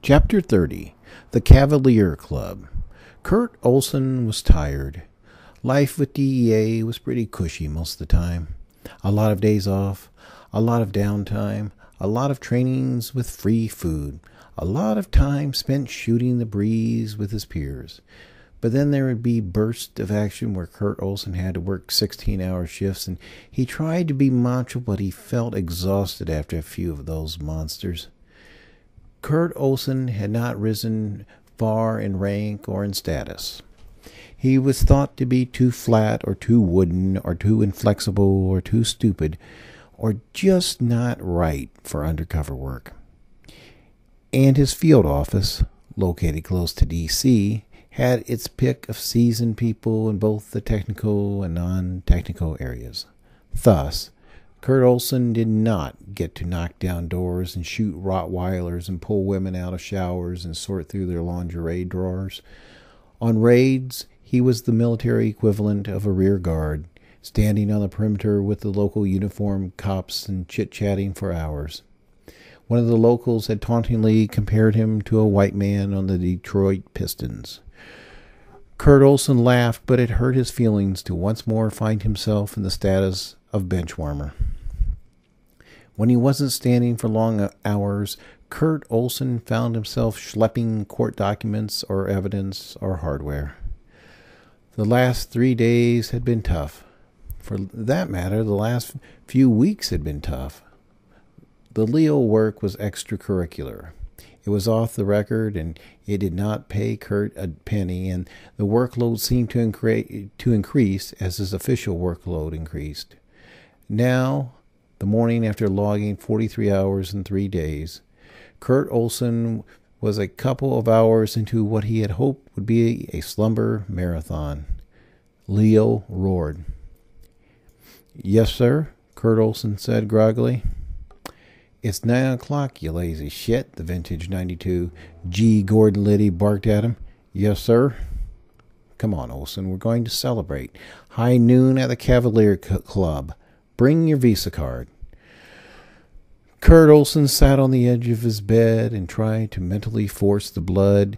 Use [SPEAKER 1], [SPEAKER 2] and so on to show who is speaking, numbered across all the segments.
[SPEAKER 1] Chapter 30. The Cavalier Club. Kurt Olson was tired. Life with DEA was pretty cushy most of the time. A lot of days off, a lot of downtime, a lot of trainings with free food, a lot of time spent shooting the breeze with his peers. But then there would be bursts of action where Kurt Olson had to work 16-hour shifts, and he tried to be macho, but he felt exhausted after a few of those monsters. Kurt Olson had not risen far in rank or in status. He was thought to be too flat or too wooden or too inflexible or too stupid or just not right for undercover work. And his field office, located close to D.C., had its pick of seasoned people in both the technical and non-technical areas. Thus, Kurt Olson did not get to knock down doors and shoot Rottweilers and pull women out of showers and sort through their lingerie drawers. On raids, he was the military equivalent of a rear guard, standing on the perimeter with the local uniformed cops and chit-chatting for hours. One of the locals had tauntingly compared him to a white man on the Detroit Pistons. Kurt Olson laughed, but it hurt his feelings to once more find himself in the status of benchwarmer. When he wasn't standing for long hours, Kurt Olson found himself schlepping court documents or evidence or hardware. The last 3 days had been tough. For that matter, the last few weeks had been tough. The Leo work was extracurricular. It was off the record, and it did not pay Kurt a penny, and the workload seemed to increase as his official workload increased. Now, the morning after logging 43 hours in 3 days, Kurt Olson was a couple of hours into what he had hoped would be a slumber marathon. Leo roared. "Yes, sir," Kurt Olson said groggily. "It's 9 o'clock, you lazy shit," the vintage 92 G. Gordon Liddy barked at him. "Yes, sir." "Come on, Olson, we're going to celebrate. High noon at the Cavalier Club. Bring your Visa card." Kurt Olson sat on the edge of his bed and tried to mentally force the blood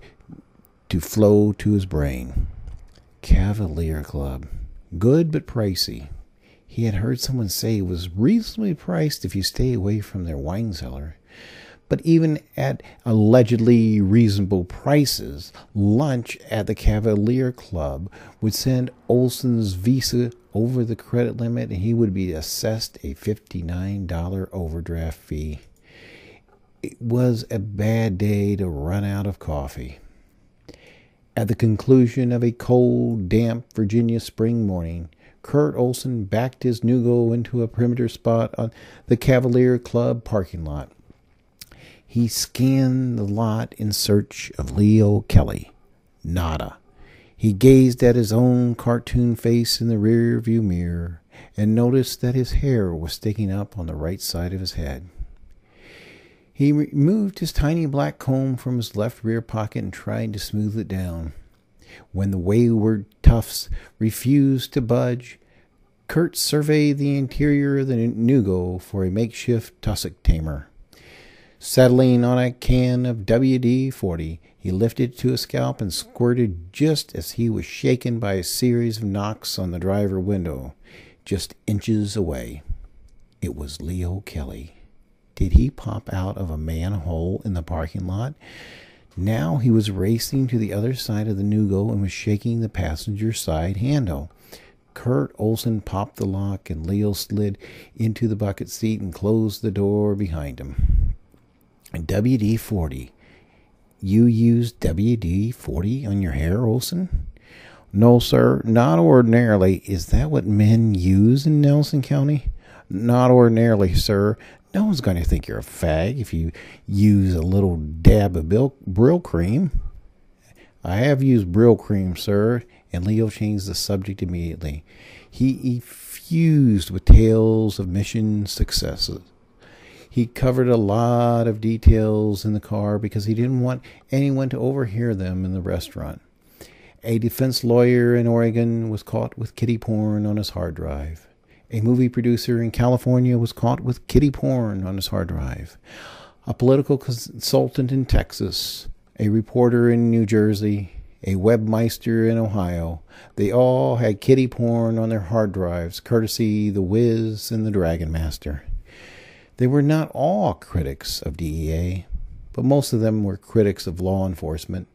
[SPEAKER 1] to flow to his brain. Cavalier Club. Good but pricey. He had heard someone say it was reasonably priced if you stay away from their wine cellar. But even at allegedly reasonable prices, lunch at the Cavalier Club would send Olson's Visa over the credit limit, and he would be assessed a $59 overdraft fee. It was a bad day to run out of coffee. At the conclusion of a cold, damp Virginia spring morning, Kurt Olson backed his Nugo into a perimeter spot on the Cavalier Club parking lot. He scanned the lot in search of Leo Kelly. Nada. He gazed at his own cartoon face in the rear-view mirror and noticed that his hair was sticking up on the right side of his head. He removed his tiny black comb from his left rear pocket and tried to smooth it down. When the wayward tufts refused to budge, Kurt surveyed the interior of the Nugo for a makeshift tussock tamer. Settling on a can of WD-40, he lifted it to his scalp and squirted just as he was shaken by a series of knocks on the driver window, just inches away. It was Leo Kelly. Did he pop out of a manhole in the parking lot? Now he was racing to the other side of the Nugo and was shaking the passenger side handle. Kurt Olson popped the lock, and Leo slid into the bucket seat and closed the door behind him. WD-40. You used WD-40 on your hair, Olson? No, sir, not ordinarily. Is that what men use in Nelson County? Not ordinarily, sir. No one's going to think you're a fag if you use a little dab of Brill cream. I have used Brill cream, sir. And Leo changed the subject immediately. He effused with tales of mission successes. He covered a lot of details in the car because he didn't want anyone to overhear them in the restaurant. A defense lawyer in Oregon was caught with kiddie porn on his hard drive. A movie producer in California was caught with kiddie porn on his hard drive. a political consultant in Texas, a reporter in New Jersey, a webmeister in Ohio. They all had kiddie porn on their hard drives, courtesy the Wiz and the Dragon Master. They were not all critics of DEA, but most of them were critics of law enforcement,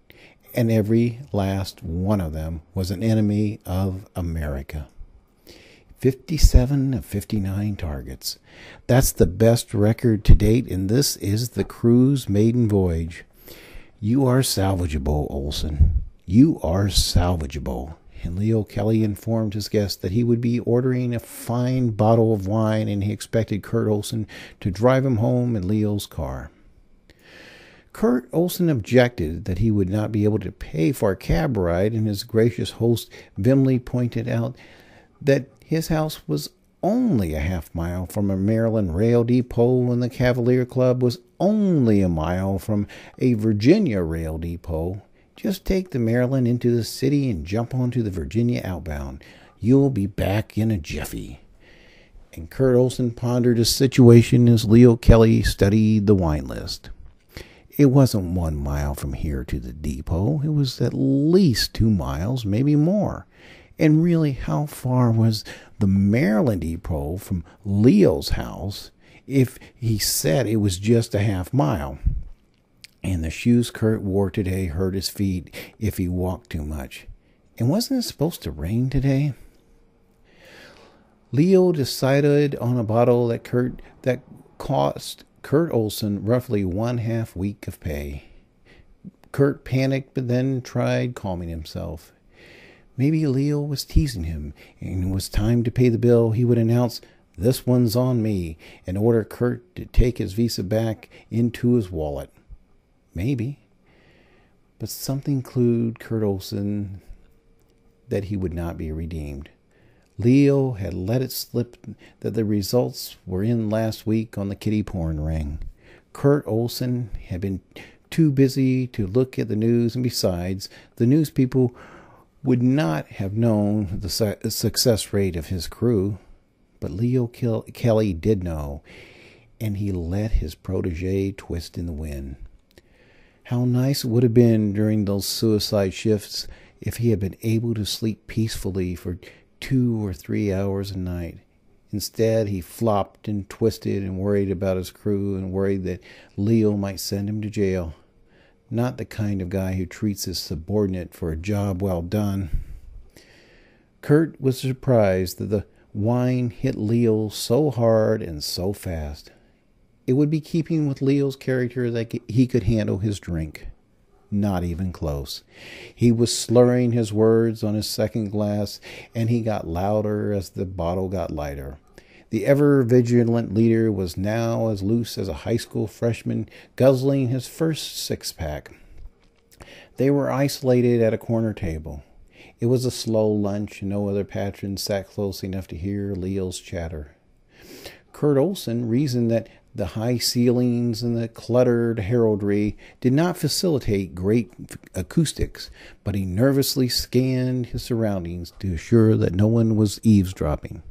[SPEAKER 1] and every last one of them was an enemy of America. 57 of 59 targets. That's the best record to date, and this is the crew's maiden voyage. You are salvageable, Olson. You are salvageable. And Leo Kelly informed his guest that he would be ordering a fine bottle of wine, and he expected Kurt Olson to drive him home in Leo's car. Kurt Olson objected that he would not be able to pay for a cab ride, and his gracious host Vimley pointed out that his house was only a half-mile from a Maryland rail depot, and the Cavalier Club was only a mile from a Virginia rail depot. Just take the Maryland into the city and jump onto the Virginia outbound. You'll be back in a jiffy. And Kurt Olson pondered his situation as Leo Kelly studied the wine list. It wasn't 1 mile from here to the depot. It was at least 2 miles, maybe more. And really, how far was the Maryland depot from Leo's house if he said it was just a half-mile? And the shoes Kurt wore today hurt his feet if he walked too much. And wasn't it supposed to rain today? Leo decided on a bottle that cost Kurt Olson roughly 1/2 week of pay. Kurt panicked, but then tried calming himself. Maybe Leo was teasing him, and it was time to pay the bill. He would announce, "This one's on me," and order Kurt to take his visa back into his wallet. Maybe. But something clued Kurt Olson that he would not be redeemed. Leo had let it slip that the results were in last week on the kiddie porn ring. Kurt Olson had been too busy to look at the news, and besides, the news people would not have known the success rate of his crew. But Leo Kelly did know, and he let his protege twist in the wind. How nice it would have been during those suicide shifts if he had been able to sleep peacefully for 2 or 3 hours a night. Instead, he flopped and twisted and worried about his crew and worried that Leo might send him to jail. Not the kind of guy who treats his subordinate for a job well done. Kurt was surprised that the wine hit Leo so hard and so fast. It would be keeping with Leo's character that he could handle his drink. Not even close. He was slurring his words on his second glass, and he got louder as the bottle got lighter. The ever-vigilant leader was now as loose as a high school freshman guzzling his first six-pack. They were isolated at a corner table. It was a slow lunch, and no other patrons sat close enough to hear Leo's chatter. Kurt Olson reasoned that the high ceilings and the cluttered heraldry did not facilitate great acoustics, but he nervously scanned his surroundings to assure that no one was eavesdropping.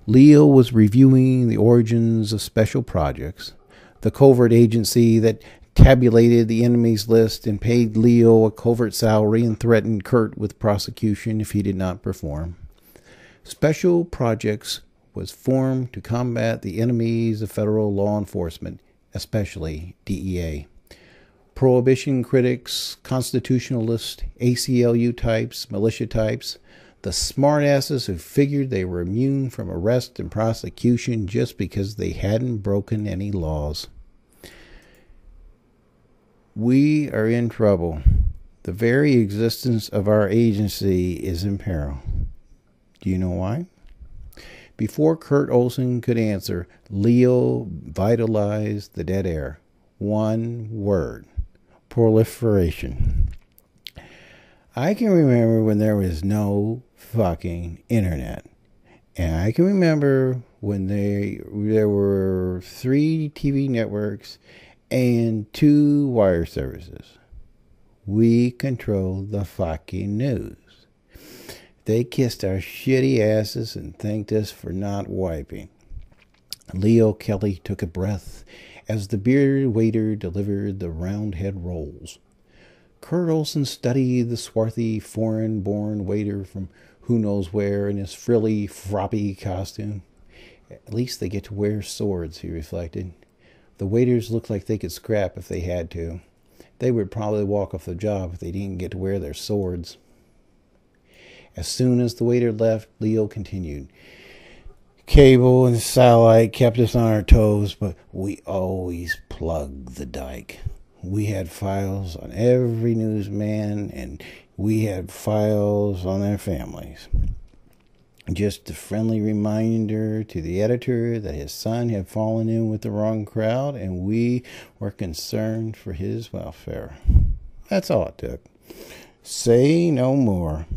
[SPEAKER 1] Leo was reviewing the origins of special projects, the covert agency that tabulated the enemy's list and paid Leo a covert salary and threatened Kurt with prosecution if he did not perform. Special projects was formed to combat the enemies of federal law enforcement, especially DEA. Prohibition critics, constitutionalists, ACLU types, militia types, the smartasses who figured they were immune from arrest and prosecution just because they hadn't broken any laws. We are in trouble. The very existence of our agency is in peril. Do you know why? Before Kurt Olson could answer, Leo vitalized the dead air. One word: proliferation. I can remember when there was no fucking internet. And I can remember when there were 3 TV networks and 2 wire services. We controlled the fucking news. They kissed our shitty asses and thanked us for not wiping. Leo Kelly took a breath as the bearded waiter delivered the round-head rolls. Kurt Olson studied the swarthy, foreign-born waiter from who knows where in his frilly, froppy costume. At least they get to wear swords, he reflected. The waiters looked like they could scrap if they had to. They would probably walk off the job if they didn't get to wear their swords. As soon as the waiter left, Leo continued. Cable and satellite kept us on our toes, but we always plugged the dike. We had files on every newsman, and we had files on their families. Just a friendly reminder to the editor that his son had fallen in with the wrong crowd, and we were concerned for his welfare. That's all it took. Say no more.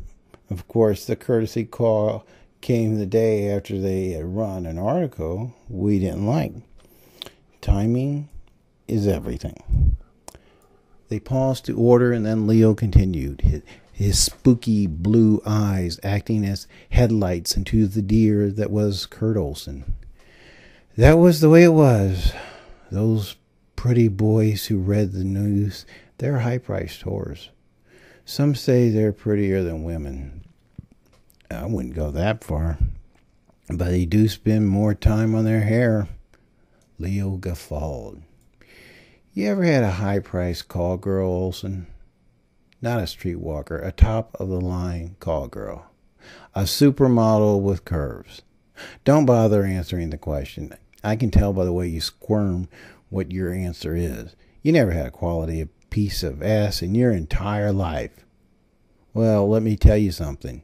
[SPEAKER 1] Of course, the courtesy call came the day after they had run an article we didn't like. Timing is everything. They paused to order, and then Leo continued, his spooky blue eyes acting as headlights into the deer that was Kurt Olson. That was the way it was. Those pretty boys who read the news, they're high-priced whores. Some say they're prettier than women. I wouldn't go that far, but they do spend more time on their hair. Leo guffawed. You ever had a high-priced call girl, Olson? Not a streetwalker, a top-of-the-line call girl. A supermodel with curves. Don't bother answering the question. I can tell by the way you squirm what your answer is. You never had a quality piece of ass in your entire life. Well, let me tell you something.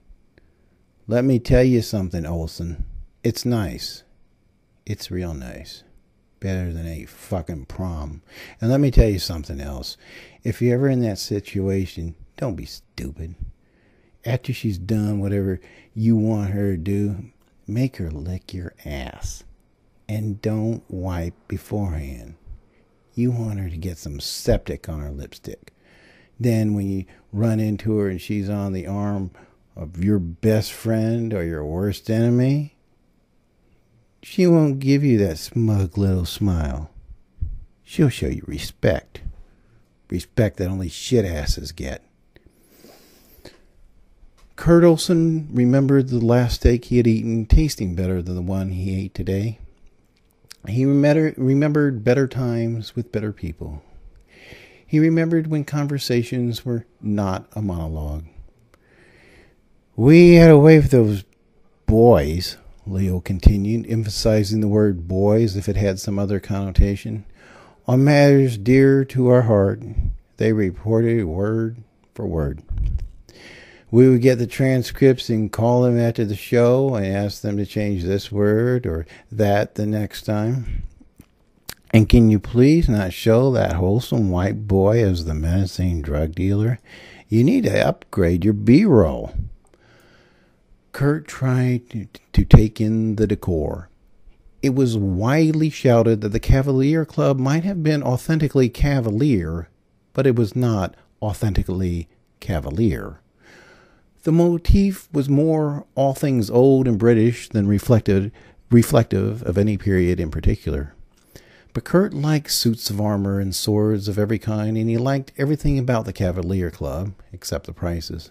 [SPEAKER 1] Olson. It's nice. It's real nice. Better than a fucking prom. And let me tell you something else. If you're ever in that situation, don't be stupid. After she's done whatever you want her to do, make her lick your ass. And don't wipe beforehand. You want her to get some septic on her lipstick. Then when you run into her and she's on the arm of your best friend or your worst enemy, she won't give you that smug little smile. She'll show you respect. Respect that only shit asses get. Kurt Olson remembered the last steak he had eaten tasting better than the one he ate today. He remembered better times with better people. He remembered when conversations were not a monologue. We had a way with those boys, Leo continued, emphasizing the word boy as if it had some other connotation. On matters dear to our heart, they reported word for word. We would get the transcripts and call them after the show and ask them to change this word or that the next time. And can you please not show that wholesome white boy as the menacing drug dealer? You need to upgrade your B-roll. Kurt tried to take in the decor. It was widely shouted that the Cavalier Club might have been authentically Cavalier, but it was not authentically Cavalier. The motif was more all things old and British than reflective of any period in particular. But Kurt liked suits of armor and swords of every kind, and he liked everything about the Cavalier Club, except the prices.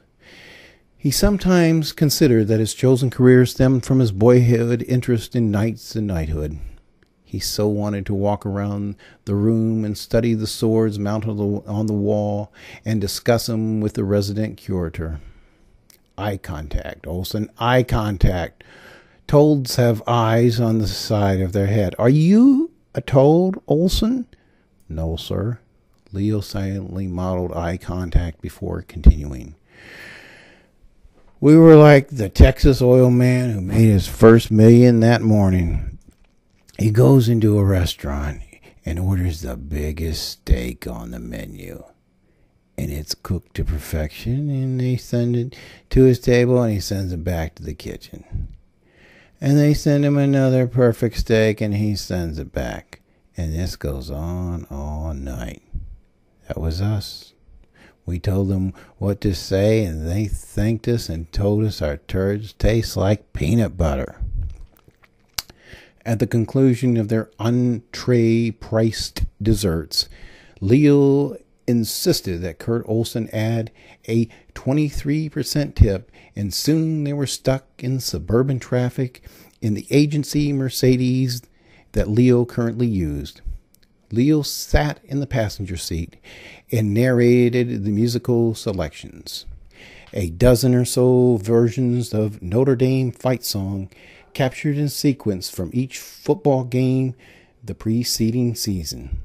[SPEAKER 1] He sometimes considered that his chosen career stemmed from his boyhood interest in knights and knighthood. He so wanted to walk around the room and study the swords mounted on the wall and discuss them with the resident curator. Eye contact, Olson, eye contact. Toads have eyes on the side of their head. Are you a toad, Olson? No, sir. Leo silently modeled eye contact before continuing. We were like the Texas oil man who made his first million that morning. He goes into a restaurant and orders the biggest steak on the menu. And it's cooked to perfection, and they send it to his table, and he sends it back to the kitchen. And they send him another perfect steak, and he sends it back. And this goes on all night. That was us. We told them what to say, and they thanked us and told us our turds taste like peanut butter. At the conclusion of their entree-priced desserts, Leo insisted that Kurt Olson add a 23% tip, and soon they were stuck in suburban traffic in the agency Mercedes that Leo currently used. Leo sat in the passenger seat and narrated the musical selections. A dozen or so versions of Notre Dame fight song captured in sequence from each football game the preceding season.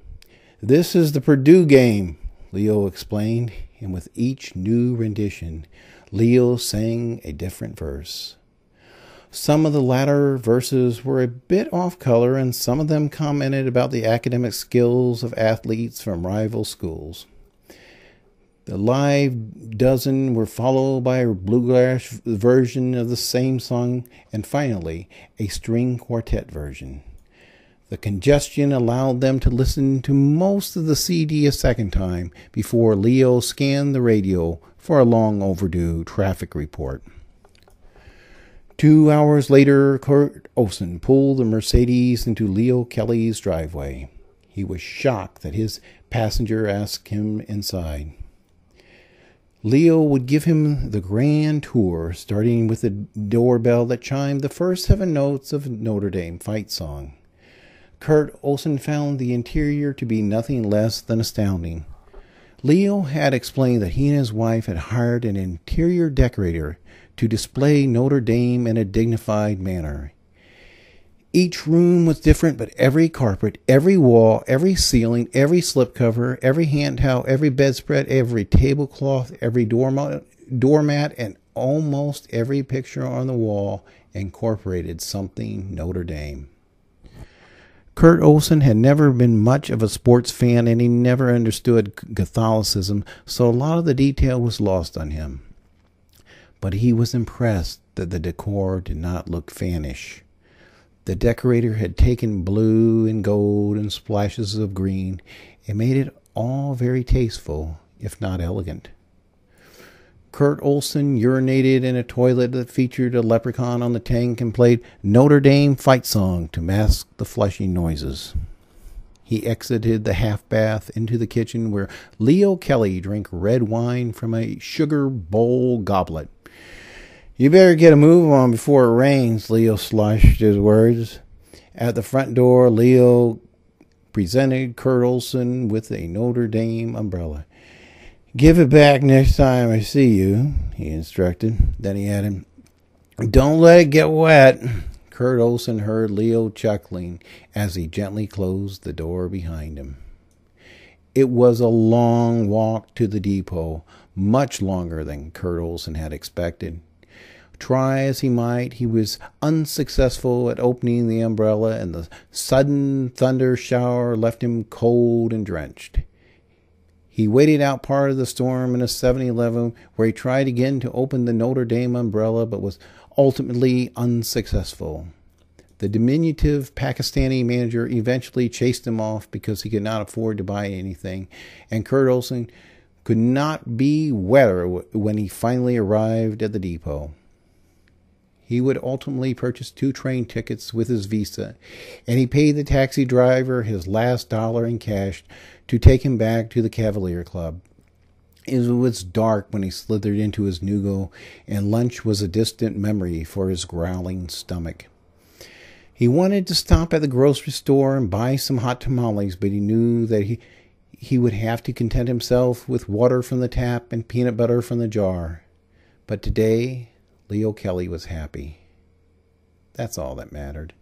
[SPEAKER 1] "This is the Purdue game," Leo explained, and with each new rendition, Leo sang a different verse. Some of the latter verses were a bit off color, and some of them commented about the academic skills of athletes from rival schools. The live dozen were followed by a bluegrass version of the same song, and finally a string quartet version. The congestion allowed them to listen to most of the CD a second time before Leo scanned the radio for a long overdue traffic report. 2 hours later, Kurt Olson pulled the Mercedes into Leo Kelly's driveway. He was shocked that his passenger asked him inside. Leo would give him the grand tour, starting with the doorbell that chimed the first 7 notes of Notre Dame fight song. Kurt Olson found the interior to be nothing less than astounding. Leo had explained that he and his wife had hired an interior decorator to display Notre Dame in a dignified manner. Each room was different, but every carpet, every wall, every ceiling, every slipcover, every hand towel, every bedspread, every tablecloth, every doormat, and almost every picture on the wall incorporated something Notre Dame. Kurt Olson had never been much of a sports fan, and he never understood Catholicism, so a lot of the detail was lost on him. But he was impressed that the decor did not look fannish. The decorator had taken blue and gold and splashes of green and made it all very tasteful, if not elegant. Kurt Olson urinated in a toilet that featured a leprechaun on the tank and played Notre Dame fight song to mask the flushing noises. He exited the half bath into the kitchen where Leo Kelly drank red wine from a sugar bowl goblet. "You better get a move on before it rains," Leo sloshed his words. At the front door, Leo presented Kurt Olson with a Notre Dame umbrella. "Give it back next time I see you," he instructed. Then he added, "Don't let it get wet." Kurt Olson heard Leo chuckling as he gently closed the door behind him. It was a long walk to the depot, much longer than Kurt Olson had expected. Try as he might, he was unsuccessful at opening the umbrella, and the sudden thunder shower left him cold and drenched. He waited out part of the storm in a 7-Eleven, where he tried again to open the Notre Dame umbrella, but was ultimately unsuccessful. The diminutive Pakistani manager eventually chased him off because he could not afford to buy anything, and Kurt Olson could not be wetter when he finally arrived at the depot. He would ultimately purchase 2 train tickets with his Visa, and he paid the taxi driver his last dollar in cash to take him back to the Cavalier Club. It was dark when he slithered into his Nugo, and lunch was a distant memory for his growling stomach. He wanted to stop at the grocery store and buy some hot tamales, but he knew that he would have to content himself with water from the tap and peanut butter from the jar. But today, Leo Kelly was happy. That's all that mattered.